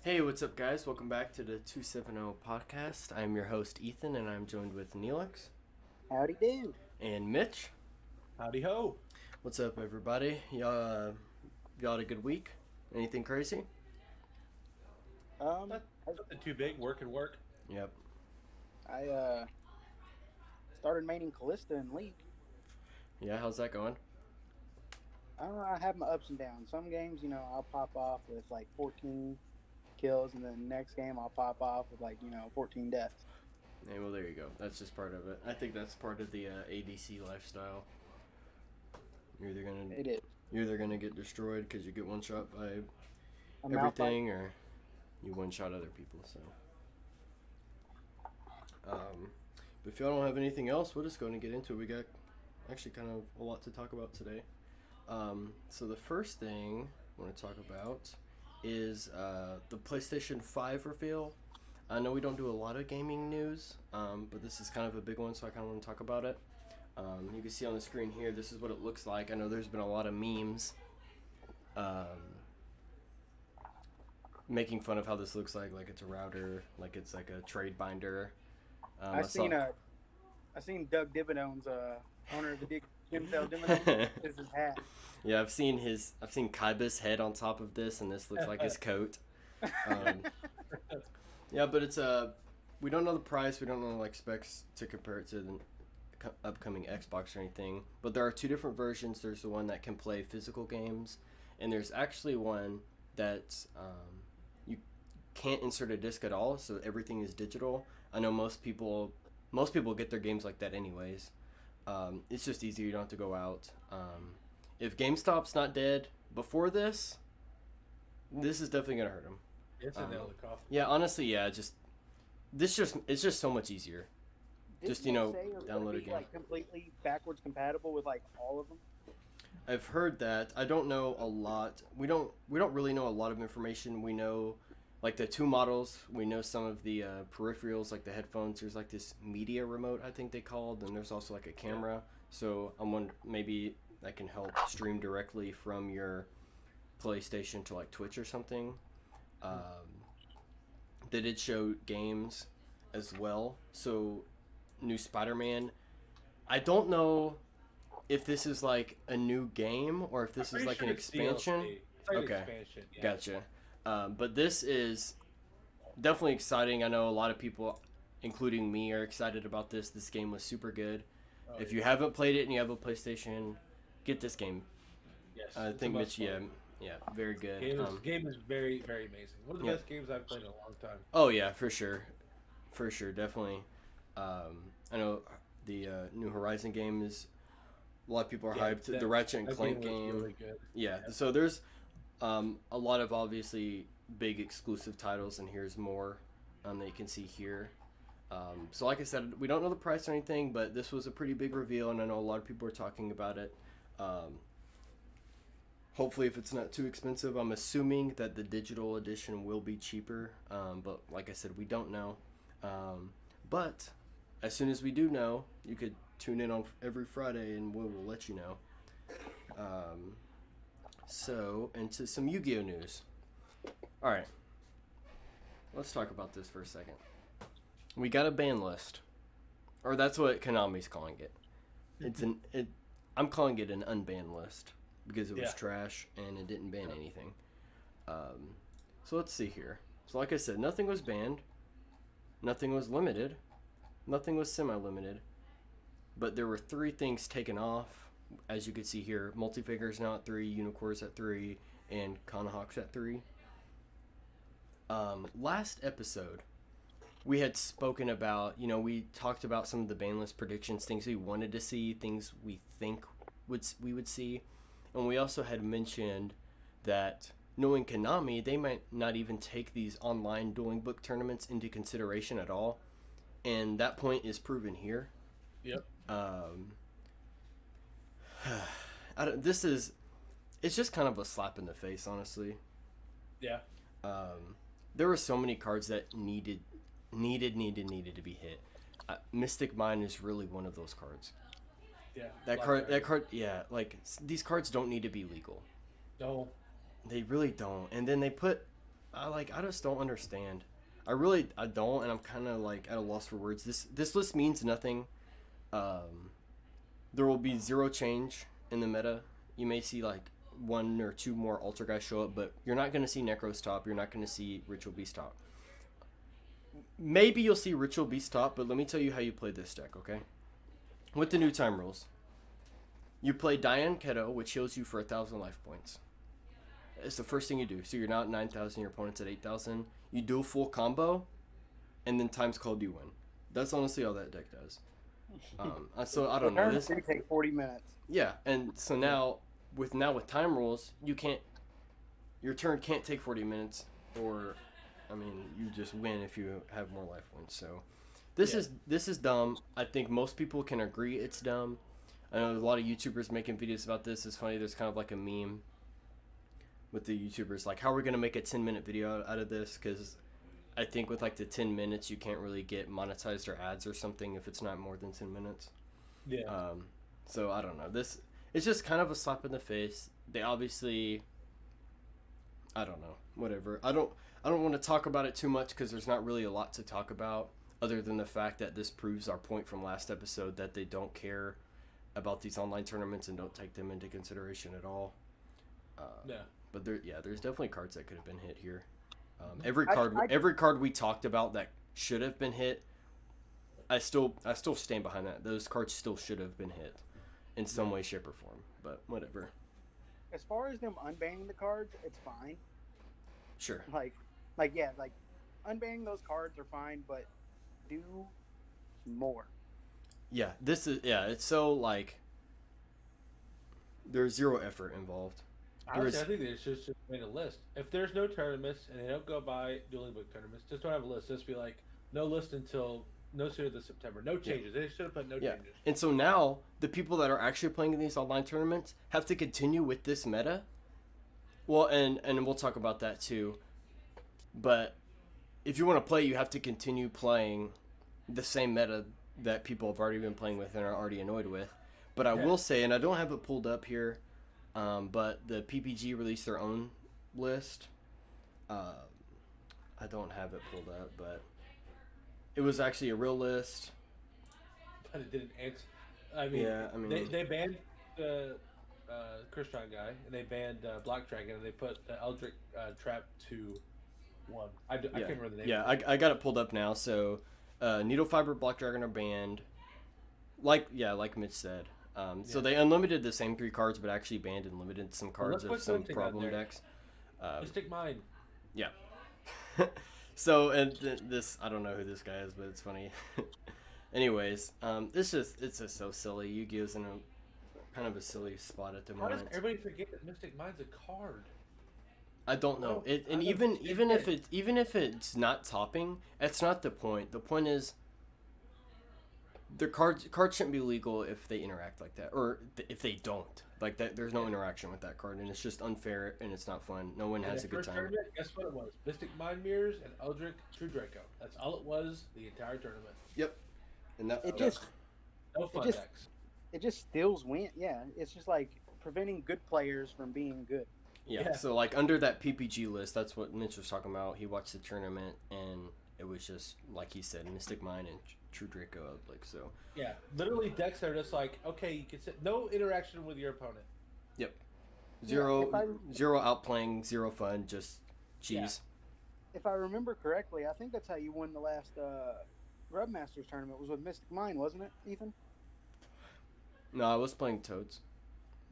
Hey, what's up, guys? Welcome back to the 270 Podcast. I'm your host, Ethan, and I'm joined with Neelix Howdy do. and Mitch. Howdy ho. What's up, everybody? Y'all had a good week? Anything crazy? Um, Nothing too big. Work and work. Yep. I started maining Callista in League. Yeah, how's that going? I don't know. I have my ups and downs. Some games, I'll pop off with like 14 kills, and then the next game I'll pop off with 14 deaths. Hey, well, there you go. That's just part of it. I think that's part of the ADC lifestyle. It is. You're either gonna get destroyed because you get one shot by I'm everything, or you one shot other people. So, but if y'all don't have anything else, we're just going to get into it. We got actually kind of a lot to talk about today. So the first thing I want to talk about is the PlayStation 5 reveal. I know we don't do a lot of gaming news, but this is kind of a big one, so I kind of want to talk about it. You can see on the screen here, this is what it looks like. I know there's been a lot of memes making fun of how this looks like it's a router, like it's like a trade binder. I seen Doug Dibidone's owner of the Jim Sale Dimmadome. This is his hat. Yeah, I've seen Kaiba's head on top of this, and this looks like his coat. Yeah, but it's we don't know the price. We don't know like specs to compare it to the upcoming Xbox or anything. But there are two different versions. There's the one that can play physical games, and there's actually one that you can't insert a disc at all, so everything is digital. I know most people get their games like that anyways. It's just easier. You don't have to go out. If GameStop's not dead before this is definitely gonna hurt them. It's a nail to the coffin. Yeah, honestly, yeah. It's just so much easier. Just download a game. Like completely backwards compatible with like all of them. I've heard that. I don't know a lot. We don't really know a lot of information. We know like the two models. We know some of the peripherals, like the headphones. There's like this media remote, I think they called, and there's also like a camera. So I'm wondering maybe that can help stream directly from your PlayStation to like Twitch or something. They did show games as well. So new Spider-Man. I don't know if this is like a new game or if this is like an expansion. It's like Okay. an expansion. Yeah. Gotcha. But this is definitely exciting. I know a lot of people, including me, are excited about this. This game was super good. Oh, If you haven't played it and you have a PlayStation, get this game. yes, I it's think a Mitch, must-play. yeah, very good. Game is very, very amazing. One of the Yeah. best games I've played in a long time. Oh yeah, for sure, definitely. I know the New Horizon game is a lot of people are hyped. The Ratchet and That Clank was game, really good. yeah. So there's a lot of obviously big exclusive titles, and here's more that you can see here. So like I said, we don't know the price or anything, but this was a pretty big reveal, and I know a lot of people are talking about it. Hopefully, if it's not too expensive, I'm assuming that the digital edition will be cheaper. But like I said, we don't know. But as soon as we do know, you could tune in on every Friday, and we will let you know. So, into some Yu-Gi-Oh news. All right, let's talk about this for a second. We got a ban list, or that's what Konami's calling it. I'm calling it an unbanned list because it was Yeah. trash and it didn't ban anything. So let's see here. So like I said, nothing was banned, nothing was limited, nothing was semi-limited, but there were 3 things taken off. As you can see here, Multifigures now at 3, Unicorns at 3, and Kanahawks at 3. Last episode, we had spoken about, we talked about some of the ban list predictions, things we wanted to see, things we think we would see. And we also had mentioned that knowing Konami, they might not even take these online dueling book tournaments into consideration at all. And that point is proven here. Yep. It's just kind of a slap in the face, honestly. Yeah. There were so many cards that needed to be hit. Mystic Mine is really one of those cards. Yeah. That card, yeah, like these cards don't need to be legal. No. They really don't. And then they put I just don't understand. I don't, and I'm kind of like at a loss for words. This list means nothing. There will be zero change in the meta. You may see like 1 or 2 more altar guys show up, but you're not going to see Necros top. You're not going to see Ritual Beast top. Maybe you'll see Ritual Beast top, but let me tell you how you play this deck, okay? With the new time rules. You play Diane Keto, which heals you for 1,000 life points. It's the first thing you do. So you're not at 9,000, your opponent's at 8,000. You do a full combo, and then time's called, you win. That's honestly all that deck does. So I don't know. This take 40 minutes. Yeah, and so now with time rules, your turn can't take 40 minutes, or I mean, you just win if you have more life points. So this is dumb. I think most people can agree it's dumb. I know there's a lot of YouTubers making videos about this. It's funny. There's kind of like a meme with the YouTubers, like, how are we going to make a 10-minute video out of this? Because I think with like the 10 minutes, you can't really get monetized or ads or something if it's not more than 10 minutes. Yeah. So I don't know. It's just kind of a slap in the face. They obviously, I don't know, whatever. I don't want to talk about it too much because there's not really a lot to talk about other than the fact that this proves our point from last episode that they don't care about these online tournaments and don't take them into consideration at all. But there's definitely cards that could have been hit here. Every card we talked about that should have been hit, I still stand behind that. Those cards still should have been hit in some way, shape, or form. But whatever. As far as them unbanning the cards, it's fine. Sure. Like unbanning those cards are fine, but do more. Yeah, it's so like there's zero effort involved. Honestly, I think they should just make a list. If there's no tournaments and they don't go by dueling book tournaments, just don't have a list. Just be like, no list until no sooner than September. No changes. They should have put no changes. And so now the people that are actually playing in these online tournaments have to continue with this meta. Well, and we'll talk about that too. But if you want to play, you have to continue playing the same meta that people have already been playing with and are already annoyed with. But I will say, and I don't have it pulled up here, but the PPG released their own list. I don't have it pulled up, but it was actually a real list. But it didn't answer. I mean, they banned the Krishan guy, and they banned Black Dragon, and they put the Eldritch Trap to 1. I can't remember the name. Yeah, I got it pulled up now. So Needle Fiber, Black Dragon are banned. Like Mitch said. So they unlimited the same 3 cards, but actually banned and limited some cards of some problem decks. Mystic Mine. Yeah. So, and this, I don't know who this guy is, but it's funny. Anyways, it's just so silly. Yu-Gi-Oh's in a kind of a silly spot at the How does moment. everybody forget that Mystic Mine's a card? I don't know. Even if it's not topping, that's not the point. The point is the cards shouldn't be legal if they interact like that, or if they don't. Like that, there's no interaction with that card, and it's just unfair and it's not fun. No one has a good time. Guess what it was? Mystic Mind Mirrors and Eldritch True Draco. That's all it was the entire tournament. Yep. And that no fun decks. It just steals win. Yeah, it's just like preventing good players from being good. Yeah. So like under that PPG list, that's what Mitch was talking about. He watched the tournament and it was just like he said, Mystic Mind and True Draco. Like so. Yeah, literally decks that are just like, okay, you can sit, no interaction with your opponent. Yep. Zero outplaying, zero fun, just cheese. Yeah. If I remember correctly, I think that's how you won the last Grubmasters tournament. Was with Mystic Mind, wasn't it, Ethan? No, I was playing Toads.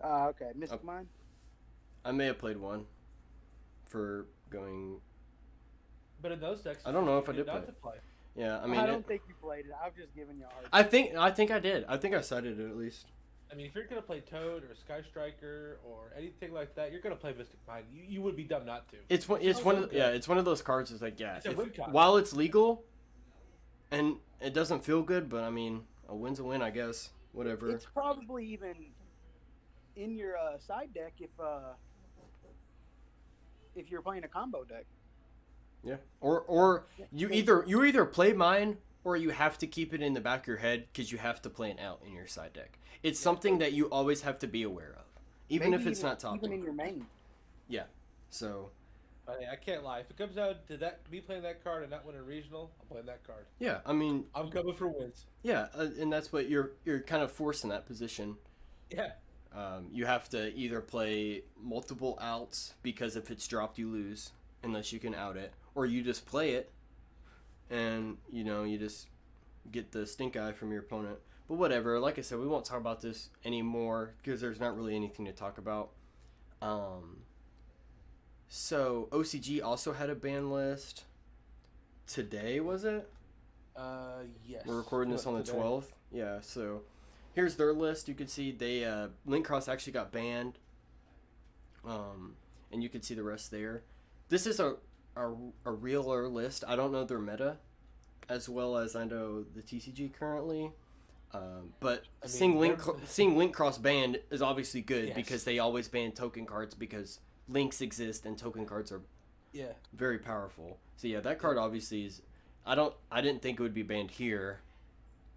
Okay, Mystic Mind. I may have played one for going. But in those decks, I don't know if I did play. Yeah, I mean, I don't think you played it. I'm just giving you a hard time. I think I did. I think I cited it at least. I mean, if you're gonna play Toad or Sky Striker or anything like that, you're gonna play Mystic Mind. You would be dumb not to. It's one of those cards. It's like while it's legal, and it doesn't feel good, but I mean, a win's a win, I guess. Whatever. It's probably even in your side deck if you're playing a combo deck. Yeah. Or you either play mine or you have to keep it in the back of your head because you have to play an out in your side deck. It's something that you always have to be aware of, even if it's not topping. Even in your main. Yeah. So, I can't lie. If it comes down to that, me playing that card and not winning regional, I'm playing that card. Yeah, I mean, I'm coming for wins. Yeah, and that's what you're kind of forced in that position. Yeah. You have to either play multiple outs because if it's dropped, you lose unless you can out it, or you just play it, and you just get the stink eye from your opponent. But whatever. Like I said, we won't talk about this anymore because there's not really anything to talk about. So OCG also had a ban list today, was it? Yes. We're recording this on the 12th. Yeah, so here's their list. You can see they Link Cross actually got banned. And you can see the rest there. This is a realer list. I don't know their meta as well as I know the TCG currently. But seeing Link Cross banned is obviously good because they always ban token cards because links exist and token cards are very powerful. So yeah, that card obviously is. I didn't think it would be banned here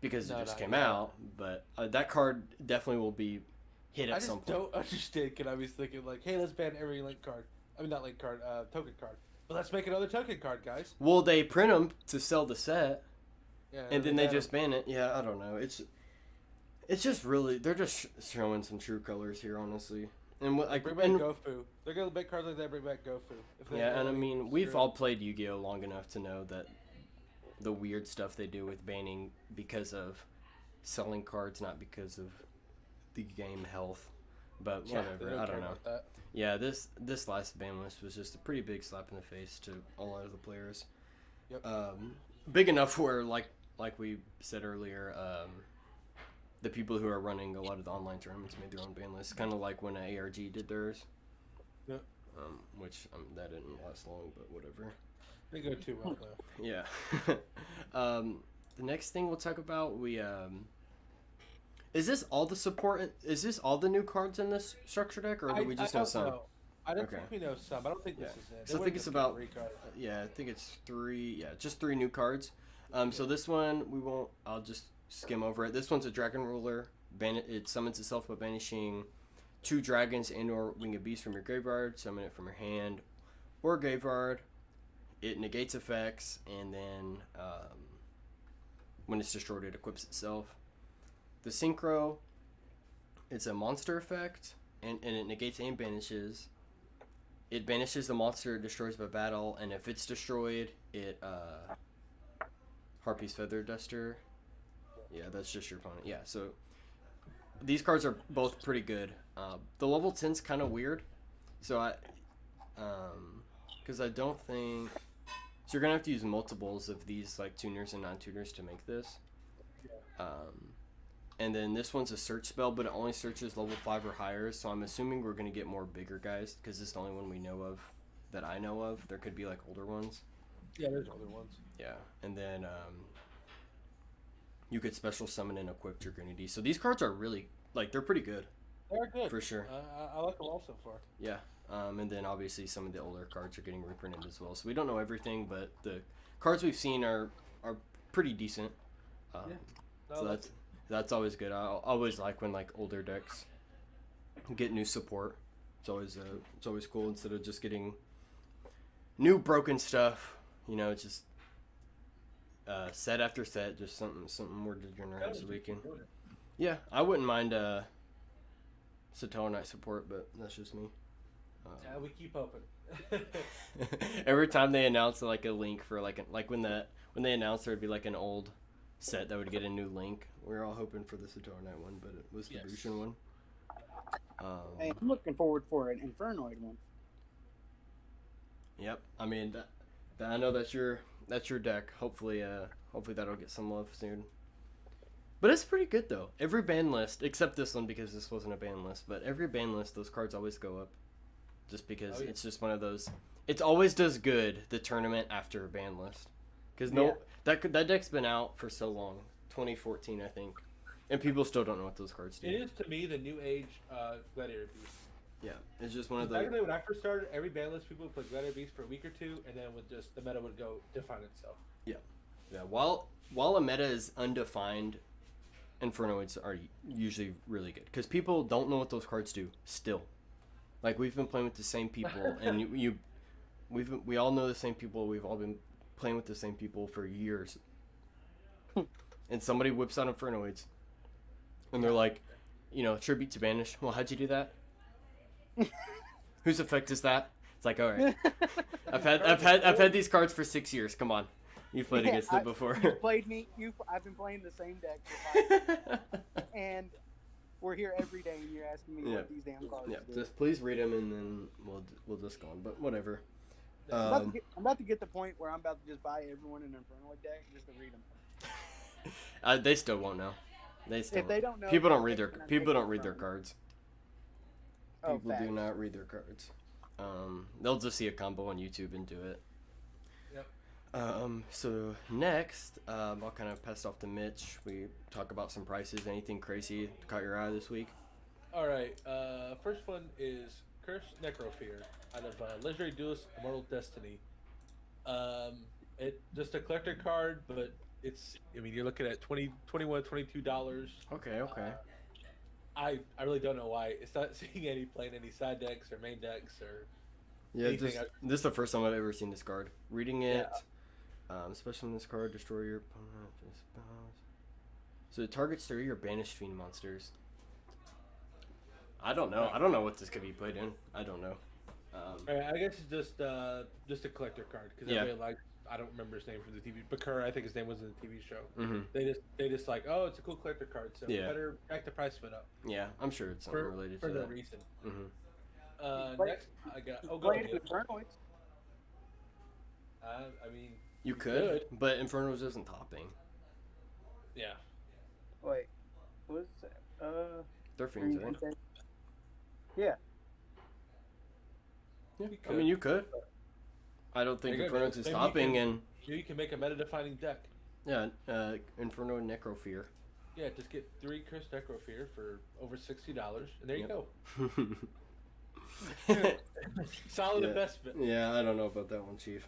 because it just came out, but that card definitely will be hit at some point. I don't understand because I was thinking like, hey, let's ban every link card. I mean, not link card, token card. But let's make another token card, guys. Well, they print them to sell the set, yeah, and then they just ban it. Yeah, I don't know. It's just really they're just showing some true colors here, honestly. And what bring back Gofu. They're gonna make cards like that. Bring back Gofu. Yeah, and I mean we've all played Yu-Gi-Oh long enough to know that the weird stuff they do with banning because of selling cards, not because of the game health. But whatever, I don't know. Yeah, this last ban list was just a pretty big slap in the face to a lot of the players. Yep. Big enough where like we said earlier, the people who are running a lot of the online tournaments made their own ban list, kind of like when ARG did theirs. Yeah. Which that didn't last long, but whatever. They go too well though. Yeah. The next thing we'll talk about, is this all the support? Is this all the new cards in this structure deck, or do we just know some? I don't think we know some. I don't think this is it. So I think it's about I think it's 3. Yeah, just 3 new cards. So this one I'll just skim over it. This one's a Dragon Ruler. It summons itself by banishing 2 dragons and/or winged beasts from your graveyard. Summon it from your hand or graveyard. It negates effects, and then when it's destroyed, it equips itself. The Synchro, it's a monster effect, and it negates and banishes. It banishes the monster it destroys by battle, and if it's destroyed, it Harpy's Feather Duster. Yeah, that's just your opponent. Yeah, so these cards are both pretty good. The level 10's kind of weird, so because I don't think. So you're gonna have to use multiples of these like tuners and non-tuners to make this. And then this one's a search spell, but it only searches level 5 or higher. So I'm assuming we're gonna get more bigger guys because it's the only one we know of that I know of. There could be like older ones. Yeah, there's older ones. Yeah, and then you could special summon and equip Dragunity. So these cards are really they're pretty good. They're good for sure. I like them all so far. Yeah. And then obviously some of the older cards are getting reprinted as well. So we don't know everything, but the cards we've seen are pretty decent. So that's always good. I always like when older decks get new support. It's always cool instead of just getting new broken stuff. It's just set after set, just something more degenerate so we can. Yeah, I wouldn't mind Satoa Knight support, but that's just me. Yeah, we keep hoping. Every time they announce a link for when they announced there'd be an old set that would get a new link, we were all hoping for the Satoa Knight one, but it was the Bushin one. Hey, I'm looking forward for an Infernoid one. Yep, I mean I know that's your deck. Hopefully that'll get some love soon. But it's pretty good though. Every ban list, except this one because this wasn't a ban list, but every ban list those cards always go up. Just because it's just one of those. It always does good the tournament after a ban list, because that deck's been out for so long, 2014 I think, and people still don't know what those cards do. It is to me the new age Gladiator Beast. Yeah, it's just one of those. Back when I first started, every ban list people would play Gladiator Beast for a week or two, and then the meta would go define itself. Yeah. While a meta is undefined, Infernoids are usually really good because people don't know what those cards do still. We've been playing with the same people, and we all know the same people. We've all been playing with the same people for years. And somebody whips out Infernoids, and they're like, tribute to Banish. Well, how'd you do that? Whose effect is that? It's like, all right, I've had these cards for 6 years. Come on, you've played against it before. You've played me. I've been playing the same deck for 5 years, and we're here every day, and you're asking me what these damn cards do. Just please read them, and then we'll just go on. But whatever. I'm about to get the point where I'm about to just buy everyone an Infernoid deck just to read them. They still won't know. They don't know, people don't read their cards. Oh, people do not read their cards. They'll just see a combo on YouTube and do it. Yep. So next, I'll kind of pass off to Mitch. We talk about some prices. Anything crazy that caught your eye this week? All right. First one is Cursed Necrofear out of Legendary Duelist Immortal Destiny. It just a collector card, but you're looking at $21, $22. Okay. I really don't know why it's not seeing any playing any side decks or main decks or anything. This is the first time I've ever seen this card. Reading it, especially in this card, destroy your opponent. So it targets 3 or banished fiend monsters. I don't know. I don't know what this could be played in. I don't know. I guess it's just a collector card because everybody likes. I don't remember his name from the TV. Bakura, I think his name was in the TV show. Mm-hmm. They just like, oh, it's a cool collector card, so better back the price of it up. Yeah, I'm sure it's something related to that. For that reason. Mm-hmm. Next, I got. Oh, go ahead. You could, but Inferno's isn't topping. Yeah. Wait, what's that? They're fiends, right? Yeah. You could. I don't think Inferno's is topping, and you can make a meta-defining deck. Yeah, Inferno Necrofear. Yeah, just get 3 Cursed Necrofear for over $60, and there you go. Solid investment. Yeah, I don't know about that one, Chief.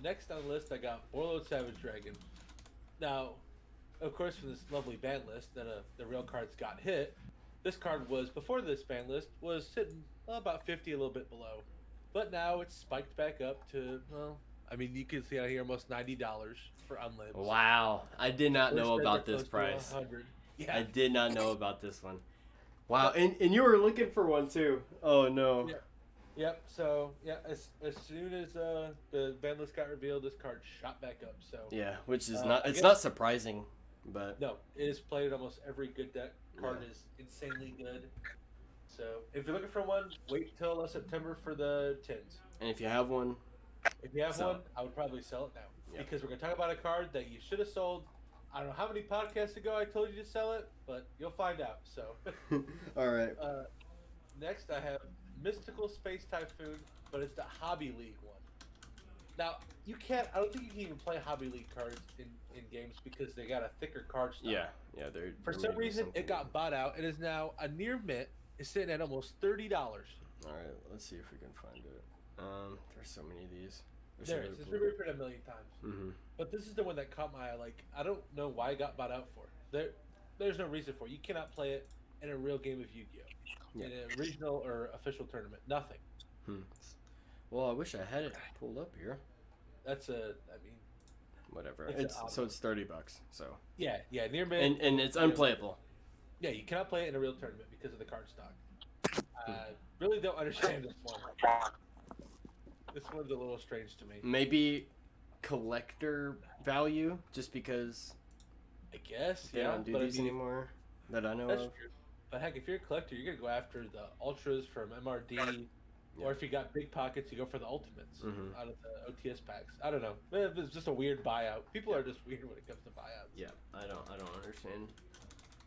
Next on the list, I got Warlord Savage Dragon. Now, of course, for this lovely ban list, that the real cards got hit. This card was, before this ban list, was sitting about 50, a little bit below. But now it's spiked back up to, you can see out here almost $90 for unlibs. Wow. I did not know about this price. Yeah. I did not know about this one. Wow. And you were looking for one too. Oh, no. Yep. So, as soon as the ban list got revealed, this card shot back up. So yeah, which is not surprising. But no, it is played in almost every good deck. Card is insanely good. So if you're looking for one, wait till September for the tins. And if you have one, I would probably sell it now because we're gonna talk about a card that you should have sold. I don't know how many podcasts ago I told you to sell it, but you'll find out. So, all right. Next, I have Mystical Space Typhoon, but it's the Hobby League one. Now you can't. I don't think you can even play Hobby League cards in games because they got a thicker card stock. Yeah. For some reason, it got bought out. It is now a near mint. It's sitting at almost $30. All right, let's see if we can find it. There's so many of these. There is. It's been reprinted a million times. Mm-hmm. But this is the one that caught my eye. Like, I don't know why it got bought out for. There's no reason for it. You cannot play it in a real game of Yu-Gi-Oh! In a regional or official tournament. Nothing. Well, I wish I had it pulled up here. Whatever. It's $30. So yeah, near mint. And it's unplayable. Yeah, you cannot play it in a real tournament because of the card stock. I really don't understand this one. This one's a little strange to me. Maybe collector value, just because I guess, they don't do these anymore that I know of. True. But heck, if you're a collector, you're going to go after the Ultras from MRD, or if you got big pockets, you go for the Ultimates out of the OTS packs. I don't know. It's just a weird buyout. People are just weird when it comes to buyouts. Yeah, I don't understand.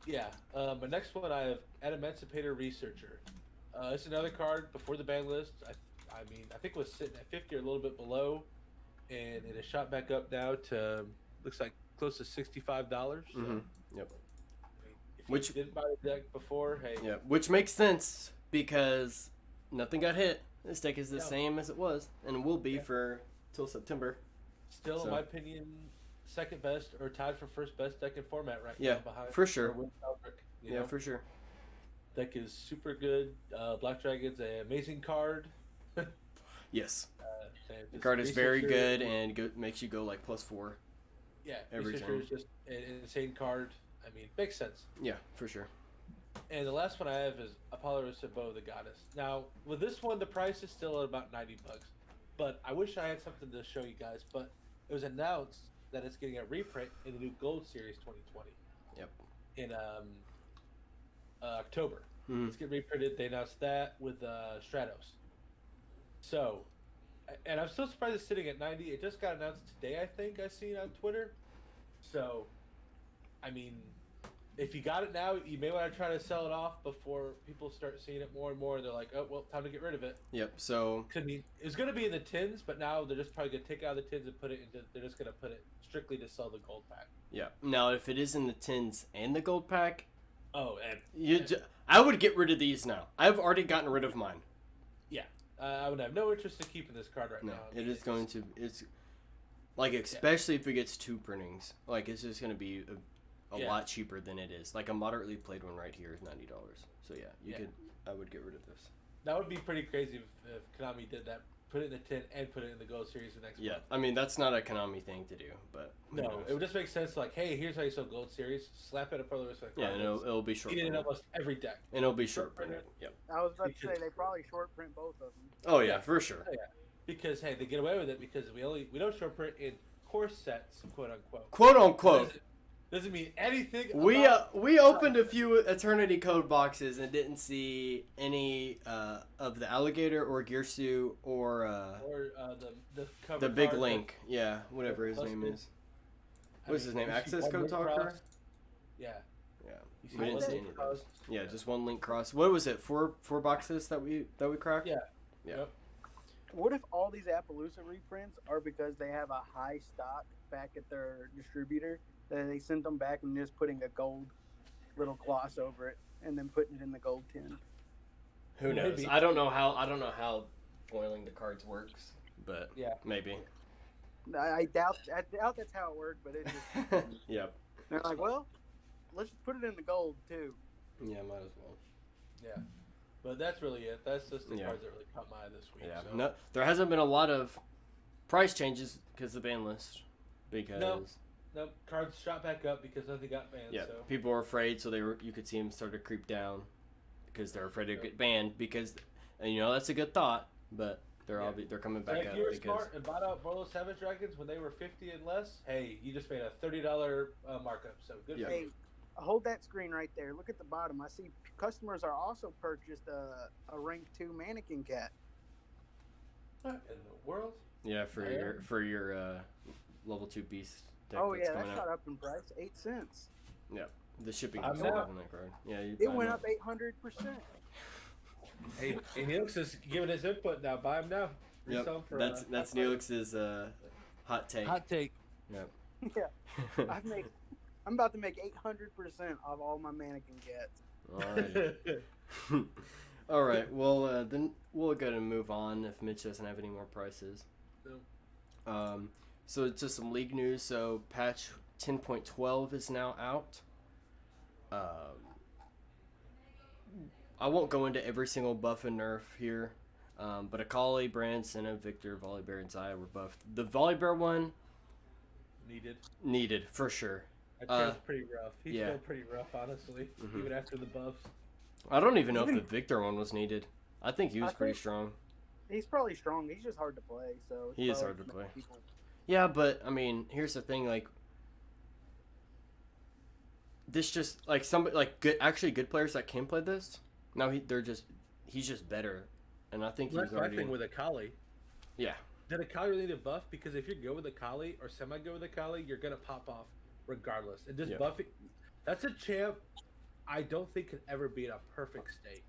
Yeah, but next one I have Emancipator Researcher. It's another card before the ban list. I think it was sitting at 50 or a little bit below, and it has shot back up now to looks like close to $65. So, Yep. If you didn't buy the deck before, hey. Yeah, which makes sense because nothing got hit. This deck is the same as it was, and will be for till September. Still, in my opinion, second best or tied for first best deck in format right now. Yeah, for sure. You know? For sure. Deck is super good. Black Dragon's an amazing card. Yes. The card is very good and makes you go like +4. Yeah, every Researcher time. is just an insane card. I mean, makes sense. Yeah, for sure. And the last one I have is Apollo Sabo, the Goddess. Now, with this one, the price is still at about $90, but I wish I had something to show you guys. But it was announced that it's getting a reprint in the new Gold Series 2020. Yep. In October, it's getting reprinted. They announced that with Stratos. So, and I'm still surprised it's sitting at 90. It just got announced today, I think. I seen on Twitter. So, I mean, if you got it now, you may want to try to sell it off before people start seeing it more and more. They're like, oh, well, time to get rid of it. Yep. So, I mean, it was going to be in the tins, but now they're just probably going to take out the tins and put it into. They're just going to put it strictly to sell the gold pack. Yeah. Now, if it is in the tins and the gold pack, and I would get rid of these now. I've already gotten rid of mine. Yeah, I would have no interest in keeping this card right now. No, it is going to. It's like, especially if it gets 2 printings, like it's just going to be a lot cheaper than it is. Like a moderately played one right here is $90. So yeah, I would get rid of this. That would be pretty crazy if Konami did that. Put it in the tin and put it in the Gold Series the next month. I mean, that's not a Konami thing to do, but no, it would just make sense. Like, hey, here's how you sell Gold Series. Slap it up on the wrist. Yeah, and it'll be short. In almost every deck. And it'll be short printed. Yep. I was about to say they probably short print both of them. Oh yeah, for sure. Oh, yeah. Because hey, they get away with it because we don't short print in course sets, quote unquote. Quote unquote. Doesn't mean anything. We opened a few Eternity Code boxes and didn't see any of the Alligator or Gearsu or the cover the Big card, Link. Yeah, whatever his name is. What's his name? Access Code Talker? Yeah. Yeah. We didn't see any of those. Yeah, just 1 link cross. What was it? Four boxes that we cracked? Yeah. Yeah. Yep. What if all these Appaloosa reprints are because they have a high stock back at their distributor? That they sent them back and just putting a gold little gloss over it and then putting it in the gold tin. Who knows? Maybe. I don't know how foiling the cards works, but yeah, maybe. I doubt that's how it worked, but it just Yep. They're like, well, let's just put it in the gold too. Yeah, might as well. Yeah. But that's really it. That's just the cards that really caught my eye this week. Yeah. So. No, there hasn't been a lot of price changes because of the ban list. Because no, cards shot back up because nothing got banned. Yeah, so. people were afraid, so you could see them start to creep down because they're afraid to get banned. Because, and that's a good thought, but they're coming back up. If you were smart and bought out Borlo Savage Dragons when they were $50 and less, hey, you just made a $30 markup. So good for you. Hold that screen right there. Look at the bottom. I see customers are also purchased a rank 2 mannequin cat. What in the world? Yeah, for your level 2 beast. Oh yeah, that shot up in price, 8 cents. Yeah, the shipping is up on that card. Yeah, it went up 800%. Hey, Neelix is giving his input now. Buy him now. Yep, that's Neelix's hot take. Hot take. Yep. Yeah, I'm about to make 800% off all my mannequin cats. All right. Well, then we'll go and move on if Mitch doesn't have any more prices. No. So just some league news. So patch 10.12 is now out. I won't go into every single buff and nerf here, but Akali, Brand, Senna, Victor, Volibear, and Zaya were buffed. The Volibear one needed for sure. That pretty rough. He's still pretty rough, honestly, even after the buffs. I don't even know if the Victor one was needed. I think he was pretty strong. He's probably strong. He's just hard to play. So he is hard to play. Yeah, but I mean, here's the thing. Like, this just like somebody like good players that can play this. Now he's just better, and I think he's that's already. My thing with Akali. Yeah. Did Akali really need a buff? Because if you're good with Akali or semi-good with Akali, you're gonna pop off regardless. And just buffing, that's a champ I don't think could ever be in a perfect state.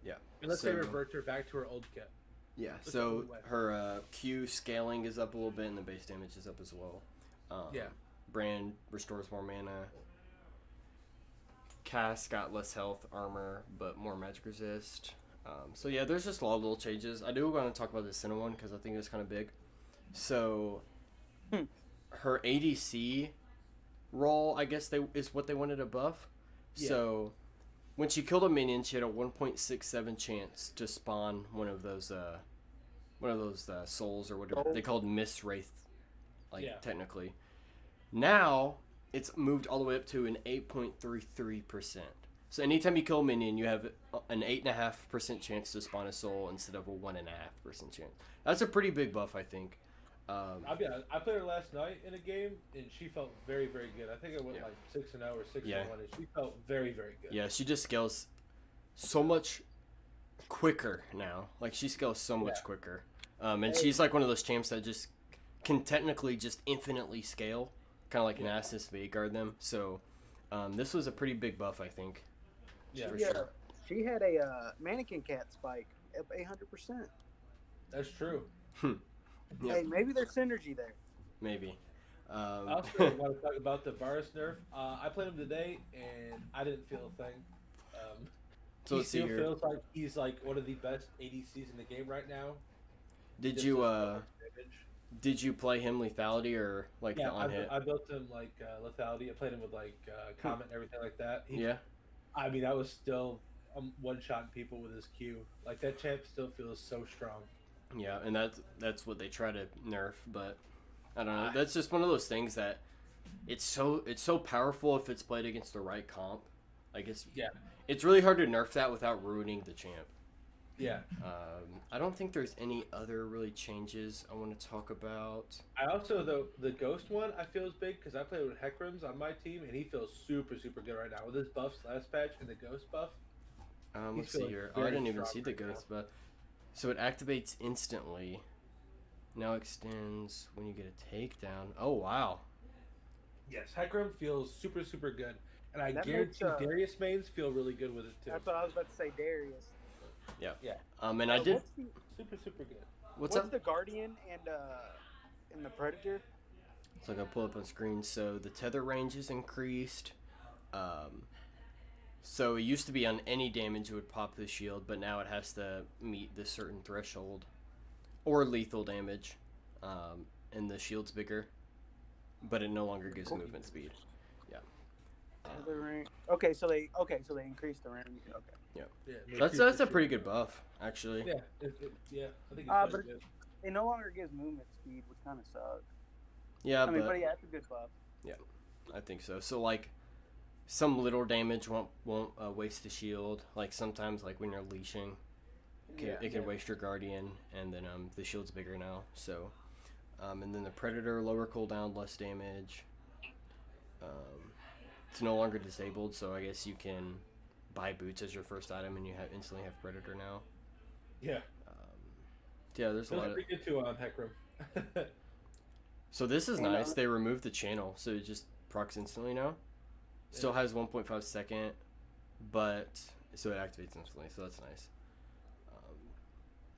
Yeah. Unless they revert her back to her old kit. Yeah, so her Q scaling is up a little bit, and the base damage is up as well. Brand restores more mana. Cass got less health, armor, but more magic resist. So yeah, there's just a lot of little changes. I do want to talk about the Senna one because I think it's kind of big. So her ADC role, I guess is what they wanted to buff. Yeah. So when she killed a minion, she had a 1.67 chance to spawn one of those one of those souls or whatever they called Miss Wraith, technically. Now it's moved all the way up to an 8.33%. So anytime you kill a minion, you have an 8.5% chance to spawn a soul instead of a 1.5% chance. That's a pretty big buff, I think. I'll be honest, I played her last night in a game, and she felt very, very good. I think it went like 6-0 or 6-1, and she felt very, very good. Yeah, she just scales so much quicker now. Like, she scales so much quicker. And she's like one of those champs that just can technically just infinitely scale, kind of like an Nasus Veigar them. So this was a pretty big buff, I think. Yeah, sure. She had a mannequin cat spike up 800%. That's true. Yep. Hey, maybe there's synergy there. Maybe. I also want to talk about the Varus nerf. I played him today, and I didn't feel a thing. So he still feels like he's like one of the best ADCs in the game right now. Did you play him lethality or like the on hit? I built him like lethality. I played him with like comment and everything like that. I mean, I was still one-shotting people with his Q. Like, that champ still feels so strong. Yeah, and that's what they try to nerf, but I don't know. That's just one of those things that it's so powerful if it's played against the right comp. Like, it's really hard to nerf that without ruining the champ. Yeah. I don't think there's any other really changes I want to talk about. I also, the Ghost one, I feel is big because I play with Hecrims on my team, and he feels super, super good right now. With his buffs last patch and the Ghost buff. Let's see here. I didn't even see the Ghost buff. So it activates instantly. Now extends when you get a takedown. Oh, wow. Yes, Hecarim feels super, super good. And I guarantee Darius mains feel really good with it, too. That's what I was about to say, Darius. Yeah. Yeah. And I did... Super, super good. What's the Guardian and the Predator? So I'm going to pull up on screen. So the tether range is increased. So it used to be on any damage it would pop the shield, but now it has to meet this certain threshold. Or lethal damage. And the shield's bigger. But it no longer gives movement speed. Yeah. Tether range. Okay, so they increased the range. Okay. Yeah. That's a pretty good buff, actually. Yeah. I think it's but good. It no longer gives movement speed, which kind of sucks. Yeah, but yeah, it's a good buff. Yeah, I think so. So like, some little damage won't waste the shield. Like sometimes, like when you're leashing, it can waste your Guardian, and then the shield's bigger now. So, and then the Predator, lower cooldown, less damage. It's no longer disabled, so I guess you can buy boots as your first item, and you instantly have Predator now. Yeah. There's a lot of... pretty good too on Hecarim. So this is nice. They removed the channel, so it just procs instantly now. Still has 1.5 second, but so it activates instantly, so that's nice.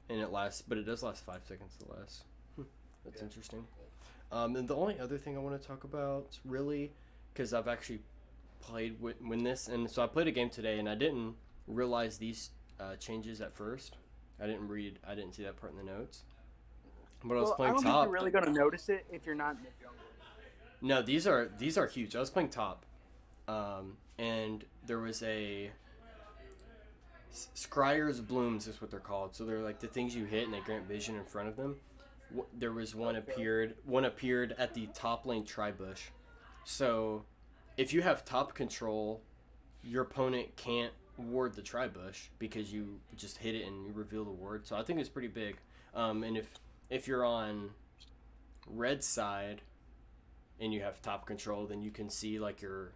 And it does last 5 seconds or less. That's interesting. And the only other thing I want to talk about, really, because I've actually played when this, and so I played a game today, and I didn't realize these changes at first. I didn't see that part in the notes. But I was playing top. I don't think you're really gonna notice it if you're not in the jungle. No, these are huge. I was playing top, and there was a Scryer's Blooms is what they're called. So they're like the things you hit and they grant vision in front of them. There was one appeared at the top lane tri-bush. So if you have top control, your opponent can't ward the tri-bush because you just hit it and you reveal the ward. So I think it's pretty big. And if you're on red side and you have top control, then you can see like your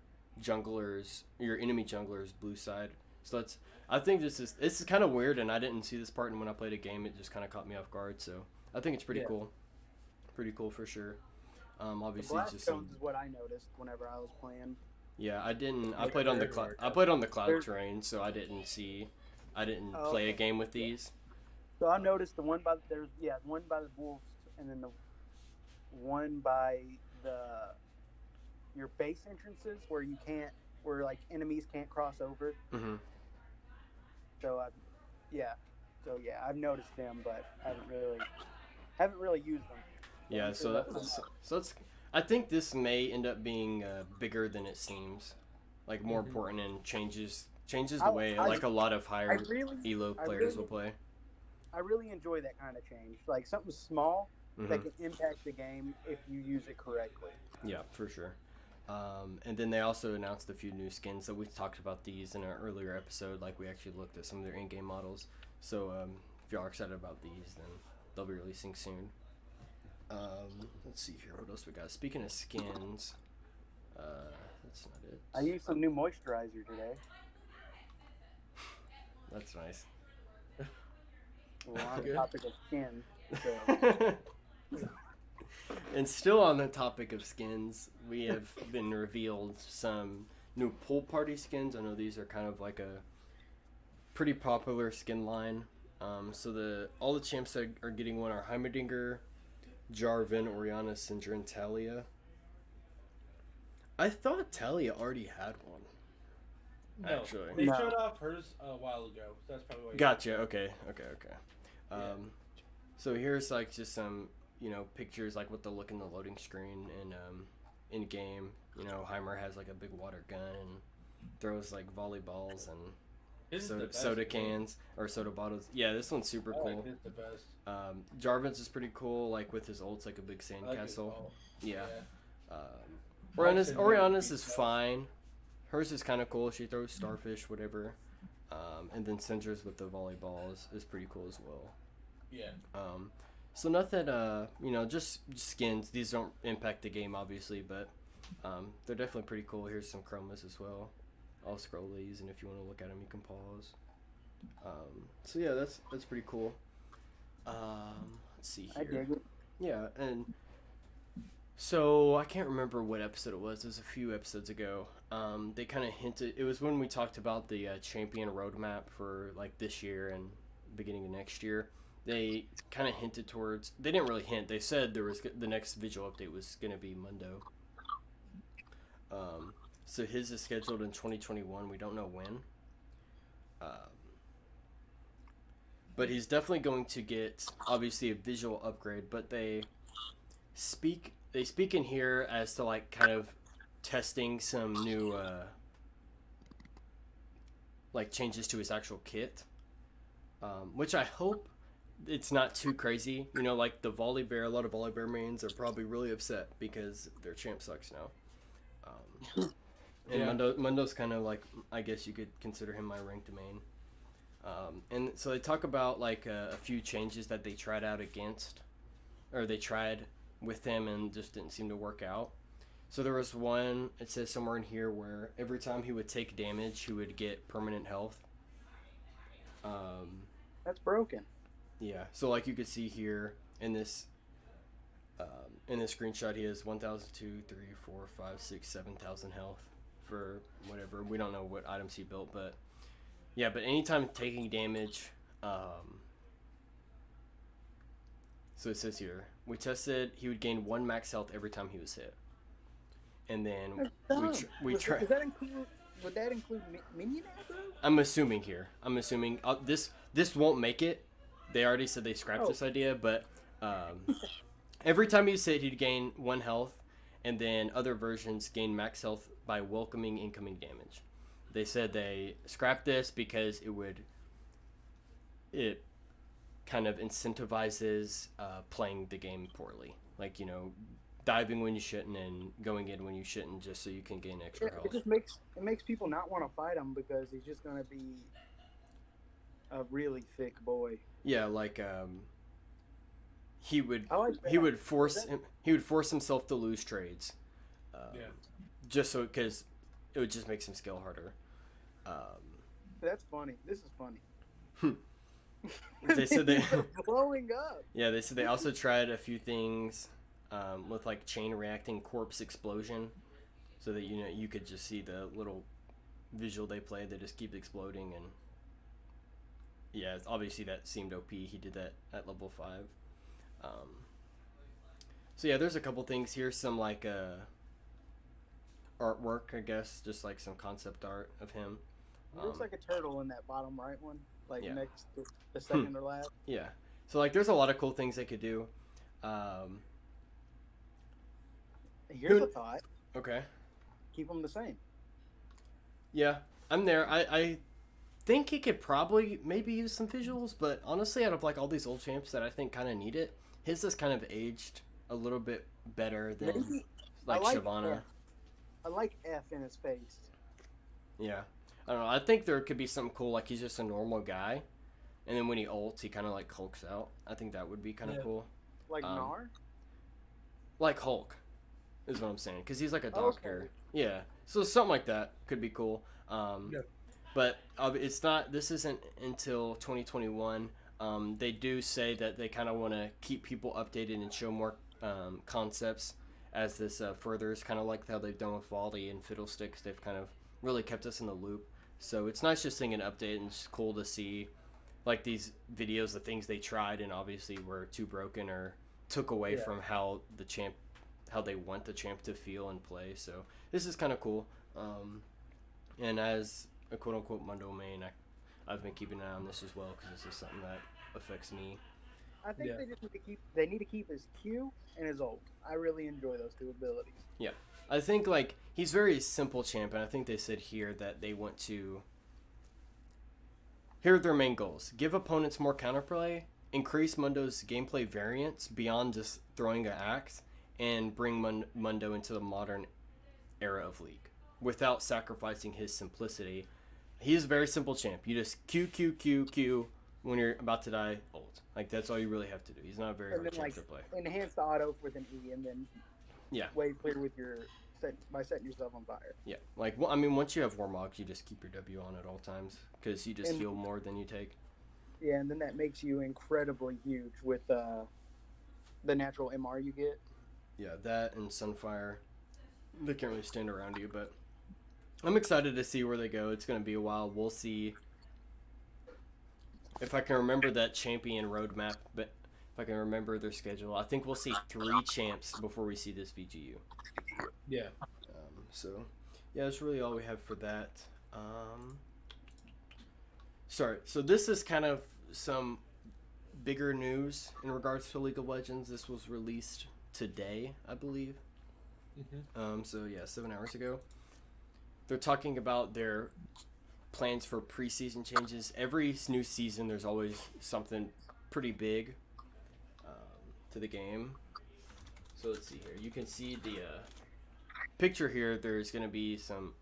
enemy jungler's blue side. So I think this is kind of weird, and I didn't see this part, and when I played a game it just kind of caught me off guard. So I think it's pretty cool. Pretty cool for sure. Obviously the it's just stones is what I noticed whenever I was playing. Yeah, I played on the cloud terrain, so I didn't play a game with these. So I noticed the one by the wolves, and then the one by your base entrances where like enemies can't cross over. Mm-hmm. So I've noticed them, but I haven't really used them. Yeah, so that's. I think this may end up being bigger than it seems, like more important, and changes the way like a lot of higher elo players will play. I really enjoy that kind of change. Like something small that can impact the game if you use it correctly. Yeah, for sure. And then they also announced a few new skins that we talked about these in an earlier episode. Like we actually looked at some of their in-game models. So if y'all are excited about these, then they'll be releasing soon. Let's see here. What else we got? Speaking of skins, that's not it. I used some new moisturizer today. That's nice. Well, on the topic of skin. So. And still on the topic of skins, we have been revealed some new pool party skins. I know these are kind of like a pretty popular skin line. So all the champs that are getting one are Heimerdinger, Jarvan, Orianna, Syndra, and Talia. I thought Talia already had one. No, actually. They showed off hers a while ago. So that's probably why. Gotcha. Okay. So here's like just some, pictures like what they'll look in the loading screen and in game. Heimer has like a big water gun and throws like volleyballs and soda cans or soda bottles. Yeah, this one's super cool. It's the best. Jarvan's is pretty cool, like with his ults like a big sandcastle. Yeah. Yeah. Orianna's is fine. Hers is kind of cool. She throws starfish, whatever. And then Syndra's with the volleyballs is pretty cool as well. Yeah. So nothing, just skins. These don't impact the game, obviously, but they're definitely pretty cool. Here's some chromas as well. I'll scroll these, and if you want to look at them, you can pause. So yeah, that's pretty cool. Let's see here. I dig it. Yeah, and so I can't remember what episode it was. It was a few episodes ago. They kind of hinted. It was when we talked about the champion roadmap for like this year and beginning of next year. They kind of hinted towards. They didn't really hint. They said there was the next visual update was going to be Mundo. So his is scheduled in 2021. We don't know when. But he's definitely going to get obviously a visual upgrade. But they speak in here as to like kind of testing some new like changes to his actual kit, which I hope it's not too crazy. Like the Volibear, a lot of Volibear mains are probably really upset because their champ sucks now. And yeah. Mundo's kind of like, I guess you could consider him my ranked main. And so they talk about like a few changes that they tried out with him and just didn't seem to work out. So there was one, it says somewhere in here, where every time he would take damage, he would get permanent health. That's broken. Yeah, so like you could see here in this screenshot, he has 1,000, 2, 3, 4, 5, 6, 7,000 health for whatever. We don't know what items he built, but yeah, but anytime taking damage, so it says here, we tested, he would gain 1 max health every time he was hit. And then we tried. Would that include minion aggro? I'm assuming this won't make it. They already said they scrapped this idea, but every time he was hit, he'd gain 1 health, and then other versions gain max health by welcoming incoming damage. They said they scrapped this because it kind of incentivizes playing the game poorly, like diving when you shouldn't and going in when you shouldn't, just so you can gain extra health. It just makes people not want to fight him because he's just gonna be a really thick boy. Yeah, like he would force himself to lose trades, just so because it would just make him scale harder. That's funny. This is funny. They said they blowing up. Yeah, they said they also tried a few things with like chain reacting corpse explosion, so that you could just see the little visual they play. They just keep exploding, and yeah, obviously that seemed OP. He did that at level 5. So yeah, there's a couple things here. Some like artwork, I guess, just like some concept art of him. It looks like a turtle in that bottom right one, next to the second or last. Yeah. So like, there's a lot of cool things they could do. Here's a thought. Okay. Keep them the same. Yeah, I'm there. I think he could probably maybe use some visuals, but honestly, out of like all these old champs that I think kind of need it, his has kind of aged a little bit better than Maybe, like I like Shyvana. F. I like F in his face. Yeah, I don't know. I think there could be something cool, like he's just a normal guy, and then when he ults, he kind of like hulks out. I think that would be kind of cool. Like Gnar? Like Hulk, is what I'm saying, because he's like a doctor. Okay. Yeah, so something like that could be cool. But it's not. This isn't until 2021. They do say that they kind of want to keep people updated and show more concepts as this furthers. Kind of like how they've done with Volley and Fiddlesticks. They've kind of really kept us in the loop. So it's nice just seeing an update, and it's cool to see like these videos, the things they tried and obviously were too broken or took away from how they want the champ to feel and play. So this is kind of cool. And as a quote-unquote Mundo main, I've been keeping an eye on this as well because this is something that affects me. I think they need to keep his Q and his ult. I really enjoy those two abilities. Yeah, I think like he's very simple champ, and I think they said here that they want to. Here are their main goals: give opponents more counterplay, increase Mundo's gameplay variance beyond just throwing an axe, and bring Mundo into the modern era of League without sacrificing his simplicity. He's a very simple champ. You just Q when you're about to die, ult. Like that's all you really have to do. He's not a very hard champ to play. Enhance the auto with an E and then wave clear with your by setting yourself on fire. Yeah, like I mean, once you have Warmogs, you just keep your W on at all times because you just heal more than you take. Yeah, and then that makes you incredibly huge with the natural MR you get. Yeah, that and Sunfire, they can't really stand around you, but I'm excited to see where they go. It's going to be a while. We'll see if I can remember that champion roadmap, but if I can remember their schedule. I think we'll see 3 champs before we see this VGU. Yeah. So, yeah, that's really all we have for that. Sorry, so this is kind of some bigger news in regards to League of Legends. This was released today, I believe. Mm-hmm. So, yeah, 7 hours ago. They're talking about their plans for preseason changes. Every new season, there's always something pretty big to the game. So let's see here. You can see the picture here. There's going to be some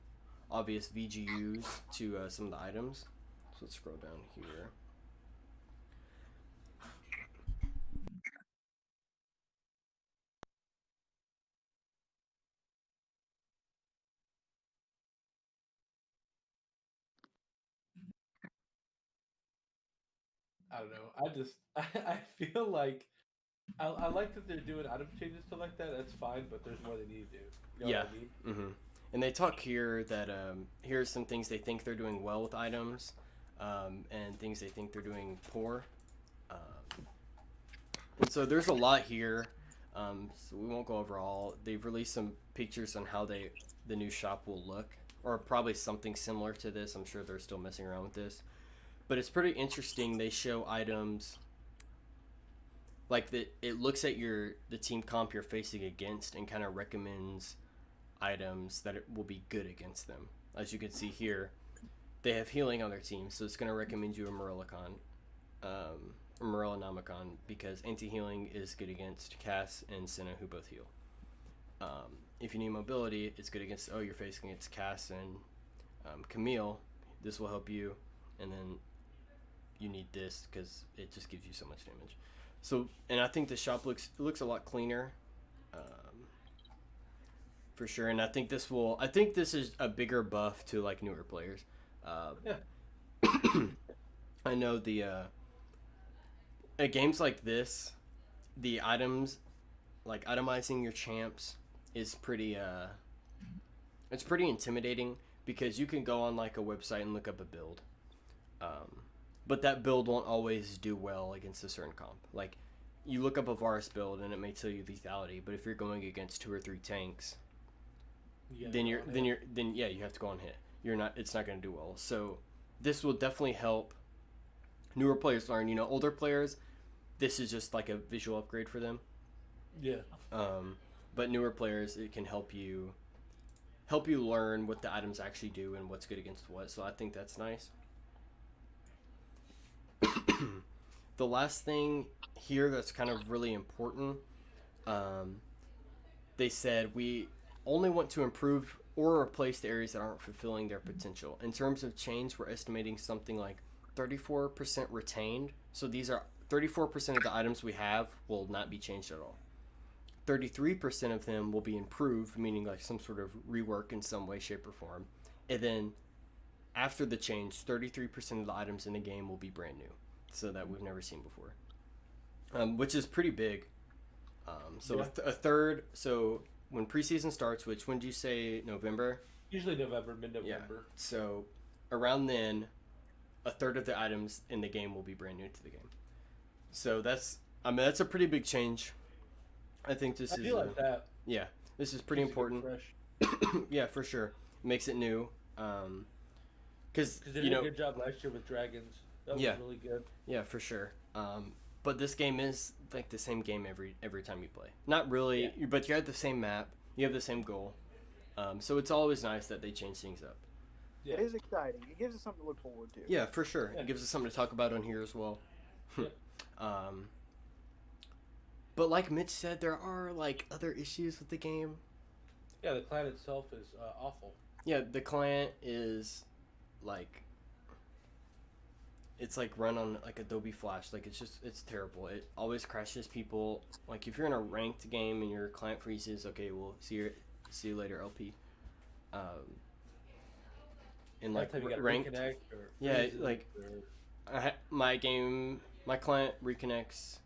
obvious VGUs to some of the items. So let's scroll down here. I don't know. I feel like I like that they're doing item changes to like that. That's fine, but there's more they need to do. You know what I mean? Mm-hmm. And they talk here that here's some things they think they're doing well with items, and things they think they're doing poor. And so there's a lot here. So we won't go over all. They've released some pictures on how the new shop will look, or probably something similar to this. I'm sure they're still messing around with this. But it's pretty interesting. They show items like that. It looks at the team comp you're facing against and kind of recommends items that will be good against them. As you can see here, they have healing on their team, so it's going to recommend you a Morellonomicon because anti-healing is good against Cass and Senna, who both heal. If you need mobility, it's good against you're facing against Cass and Camille. This will help you, and then you need this because it just gives you so much damage. So, and I think the shop looks a lot cleaner, for sure. And I think this is a bigger buff to like newer players. I know at games like this, the items, like itemizing your champs, is pretty. It's pretty intimidating because you can go on like a website and look up a build. But that build won't always do well against a certain comp. Like, you look up a Varus build and it may tell you lethality, but if you're going against 2 or 3 tanks, then you have to go on hit. It's not going to do well. So this will definitely help newer players learn. Older players, this is just like a visual upgrade for them. Yeah. But newer players, it can help you learn what the items actually do and what's good against what. So I think that's nice. The last thing here that's kind of really important, they said we only want to improve or replace the areas that aren't fulfilling their potential. In terms of change, we're estimating something like 34% retained. So these are 34% of the items we have will not be changed at all. 33% of them will be improved, meaning like some sort of rework in some way, shape, or form. And then after the change, 33% of the items in the game will be brand new, so that we've never seen before, which is pretty big. A third. So when preseason starts, which when do you say November? Usually November, mid-November. Yeah. So around then, a third of the items in the game will be brand new to the game. So that's a pretty big change. I think this is. I feel like that. Yeah, this is pretty important. Yeah, for sure. Makes it new. Because they did a good job last year with dragons. That was really good. Yeah, for sure. But this game is like the same game every time you play. Not really, but you have the same map. You have the same goal. So it's always nice that they change things up. Yeah. It is exciting. It gives us something to look forward to. Yeah, for sure. Yeah. It gives us something to talk about on here as well. But like Mitch said, there are like other issues with the game. Yeah, the client itself is awful. Yeah, the client is like, it's like run on like Adobe Flash. Like it's terrible. It always crashes people. Like if you're in a ranked game and your client freezes, okay, we'll see you later, LP. And like ranked, my client reconnects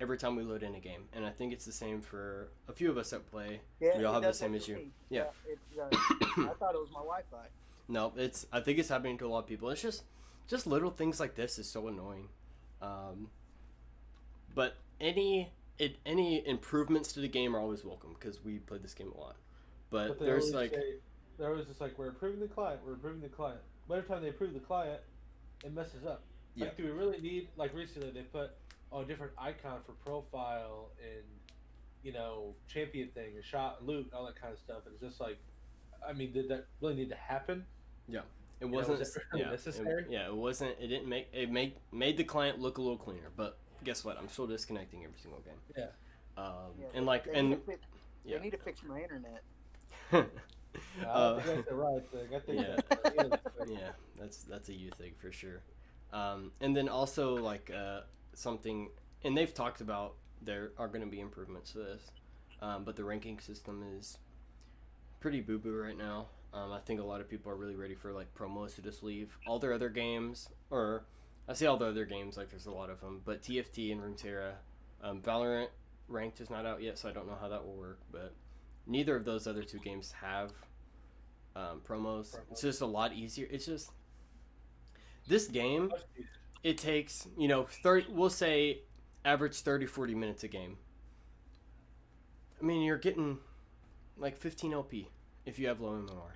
every time we load in a game, and I think it's the same for a few of us that play. Yeah, we all have the same issue. Yeah. I thought it was my Wi-Fi. No, I think it's happening to a lot of people. It's just little things like this is so annoying. But any improvements to the game are always welcome because we play this game a lot. But there's like they're always just like, we're improving the client. But every time they improve the client, it messes up. Yeah. Like, do we really need, like recently they put a different icon for profile and, champion thing, or shot, loot, all that kind of stuff. And it's just like, I mean, did that really need to happen? Yeah. It wasn't necessary. It wasn't. It didn't make it made the client look a little cleaner. But guess what? I'm still disconnecting every single game. Yeah. They need to fix my internet. That's the right thing. Yeah, that's a you thing for sure. And then also like something, and they've talked about there are going to be improvements to this, but the ranking system is pretty boo-boo right now. I think a lot of people are really ready for like promos to just leave all their other games, or I say all the other games, like there's a lot of them, but TFT and Runeterra, Valorant ranked is not out yet, so I don't know how that will work, but neither of those other two games have promos. It's just a lot easier. It's just this game, it takes 30, we'll say average 30-40 minutes a game. I mean, you're getting like 15 LP if you have low MMR.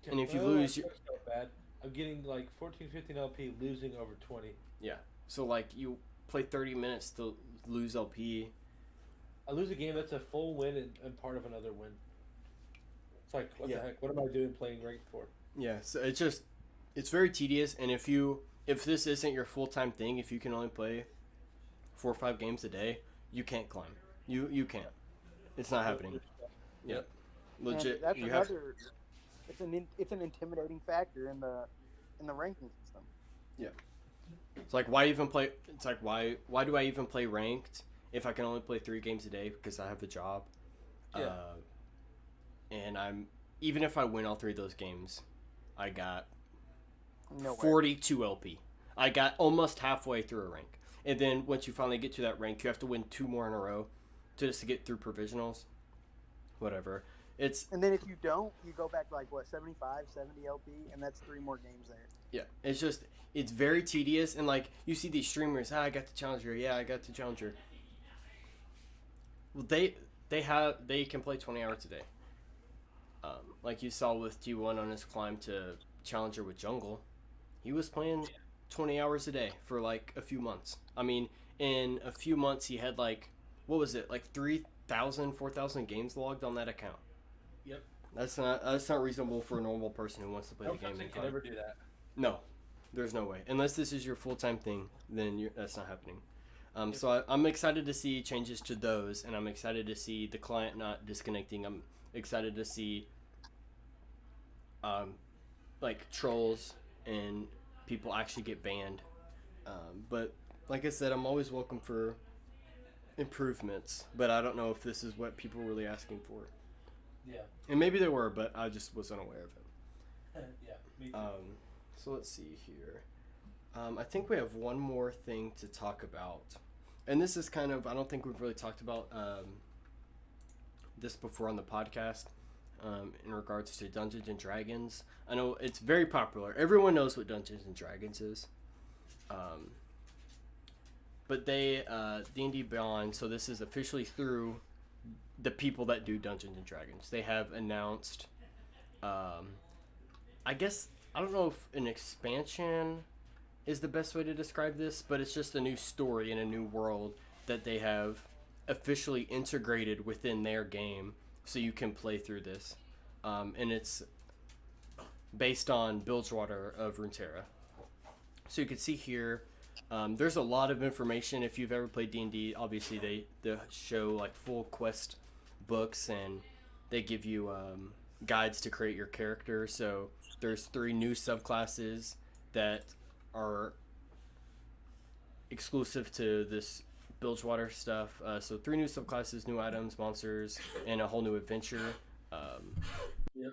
And if you lose, that's so bad. I'm getting like 14-15 LP, losing over 20. Yeah. So like you play 30 minutes to lose LP. I lose a game that's a full win and part of another win. It's like, what the heck? What am I doing playing ranked for? Yeah. So it's very tedious. And if this isn't your full-time thing, if you can only play 4 or 5 games a day, you can't climb. You can't. It's not happening. Yep. Legit. That's it's an intimidating factor in the ranking system. Yeah. It's like why even play? It's like why do I even play ranked if I can only play 3 games a day because I have a job? Yeah. And even if I win all 3 of those games, I got 42 LP. I got almost halfway through a rank, and then once you finally get to that rank, you have to win 2 more in a row just to get through provisionals. Whatever. And then if you don't, you go back like 75, 70 LP, and that's 3 more games there. Yeah, it's very tedious, and like you see these streamers, I got the challenger. Yeah, I got the challenger. Well, they can play 20 hours a day. Like you saw with T1 on his climb to challenger with jungle, he was playing 20 hours a day for like a few months. I mean, in a few months he had like, what was it, like 3,000, 4,000 games logged on that account. Yep. That's not reasonable for a normal person who wants to play the game. No person can ever do that. No, There's no way. Unless this is your full-time thing, then that's not happening. So I'm excited to see changes to those, and I'm excited to see the client not disconnecting. I'm excited to see like trolls and people actually get banned. But like I said, I'm always welcome for improvements, but I don't know if this is what people were really asking for. Yeah. And maybe they were, but I just was unaware of it. Yeah, me too. So let's see here. I think we have one more thing to talk about. And this is kind of, I don't think we've really talked about this before on the podcast in regards to Dungeons and Dragons. I know it's very popular. Everyone knows what Dungeons and Dragons is. But they, D&D Beyond, so this is officially through the people that do Dungeons and Dragons. They have announced, I guess, I don't know if an expansion is the best way to describe this, but it's just a new story in a new world that they have officially integrated within their game, so you can play through this. And it's based on Bilgewater of Runeterra. So you can see here, there's a lot of information. If you've ever played D&D, obviously they show like full quest books, and they give you guides to create your character. So there's 3 new subclasses that are exclusive to this Bilgewater stuff. So 3 new subclasses, new items, monsters, and a whole new adventure. Yep.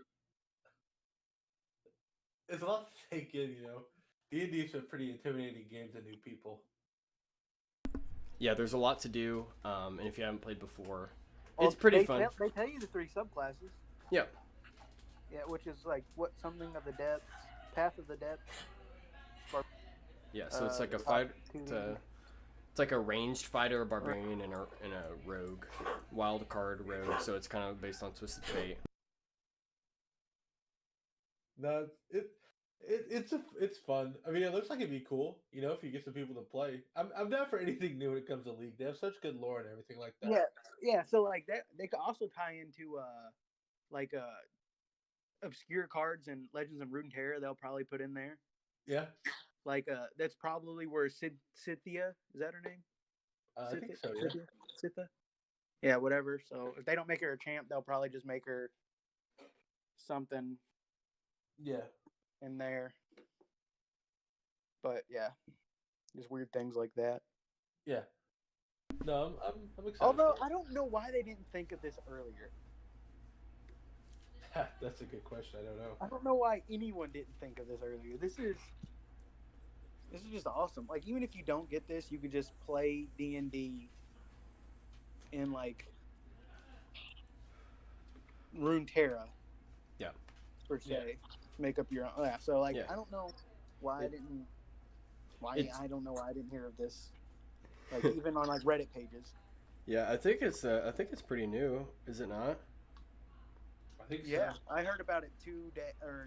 It's a lot to take in, you know. D&D is a pretty intimidating game to new people. Yeah, there's a lot to do, and if you haven't played before, it's pretty fun. They tell you the 3 subclasses. Yeah. Yeah, which is like something of the depths, path of the depths. Yeah, so it's like a fight. It's like a ranged fighter, a barbarian, and a rogue, wild card rogue. So it's kind of based on Twisted Fate. No, it's fun. I mean, it looks like it'd be cool, you know, if you get some people to play. I'm down for anything new when it comes to League. They have such good lore and everything like that. Yeah. So like that, they could also tie into like obscure cards and Legends of Runeterra. They'll probably put in there. Yeah. Like that's probably where Scythia, is that her name? I think so. Yeah. Scythia. Yeah, whatever. So if they don't make her a champ, they'll probably just make her something. Yeah. In there. But yeah, just weird things like that. Yeah. No, I'm excited. Although I don't know why they didn't think of this earlier. That's a good question. I don't know. I don't know why anyone didn't think of this earlier. This is just awesome. Like, even if you don't get this, you could just play D&D in like Runeterra. Yeah. Per se. Yeah. Make up your own. Yeah. So like, I don't know why I didn't hear of this. Like even on like Reddit pages. Yeah, I think it's pretty new, is it not? I think so. Yeah, I heard about it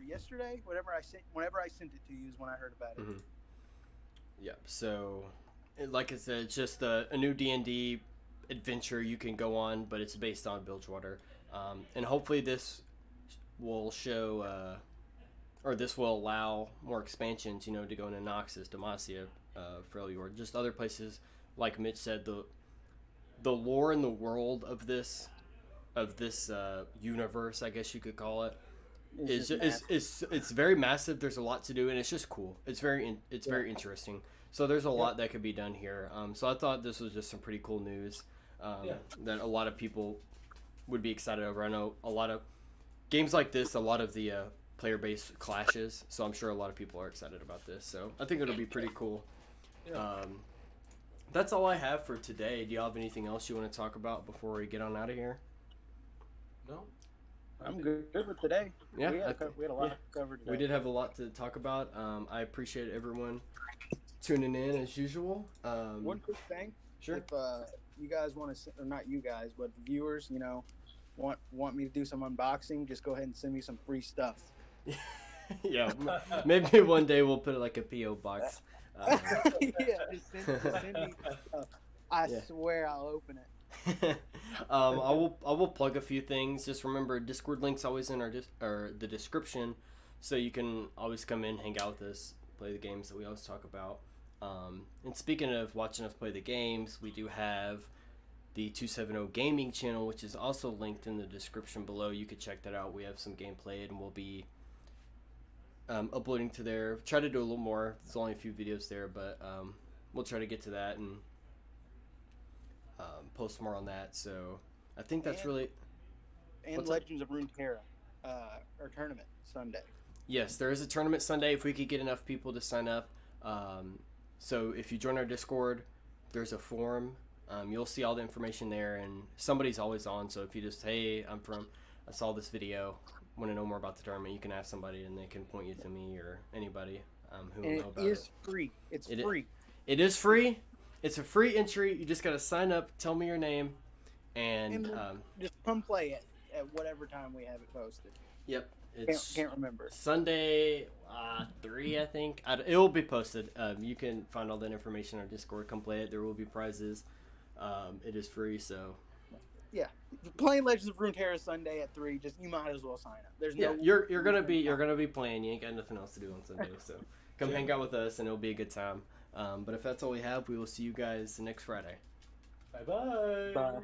yesterday. Whenever I sent it to you is when I heard about it. Mm-hmm. Yeah. So, like I said, it's just a new D&D adventure you can go on, but it's based on Bilgewater, and hopefully this will show. Or this will allow more expansions, you know, to go into Noxus, Demacia, Freljord, just other places. Like Mitch said, the lore in the world of this universe, I guess you could call it, it's very massive. There's a lot to do, and it's just cool. It's very interesting. So there's a lot that could be done here. So I thought this was just some pretty cool news that a lot of people would be excited over. I know a lot of games like this, a lot of the player base clashes, so I'm sure a lot of people are excited about this. So I think it'll be pretty cool. That's all I have for today. Do you have anything else you want to talk about before we get on out of here? No, I'm good with today. Yeah, we had a lot covered today. We did have a lot to talk about. I appreciate everyone tuning in as usual. One quick thing. Sure. If you guys want to, or not you guys, but the viewers, you know, want me to do some unboxing, just go ahead and send me some free stuff. Yeah, maybe one day we'll put like a PO box. Just send me stuff. I swear I'll open it. I will plug a few things. Just remember, Discord link's always in the description, so you can always come in, hang out with us, play the games that we always talk about. And speaking of watching us play the games, we do have the 270 gaming channel, which is also linked in the description below. You could check that out. We have some gameplay, and we'll be uploading to there. Try to do a little more. There's only a few videos there, but we'll try to get to that and post more on that. So I think that's really... And What's Legends of Runeterra, our tournament Sunday. Yes, there is a tournament Sunday if we could get enough people to sign up. So if you join our Discord, there's a forum. You'll see all the information there, and somebody's always on. So if you just, hey, I saw this video, want to know more about the tournament, you can ask somebody, and they can point you to me or anybody who will know about it. It is free. It's free. It is free. It's a free entry. You just got to sign up, tell me your name, and just come play it at whatever time we have it posted. Yep. It's can't remember. Sunday 3, I think. It will be posted. You can find all that information on our Discord. Come play it. There will be prizes. It is free, so yeah. Playing Legends of Runeterra Sunday at 3. Just you might as well sign up. There's no. You're gonna be playing. You ain't got nothing else to do on Sunday, so come hang out with us, and it'll be a good time. But if that's all we have, we will see you guys next Friday. Bye-bye. Bye.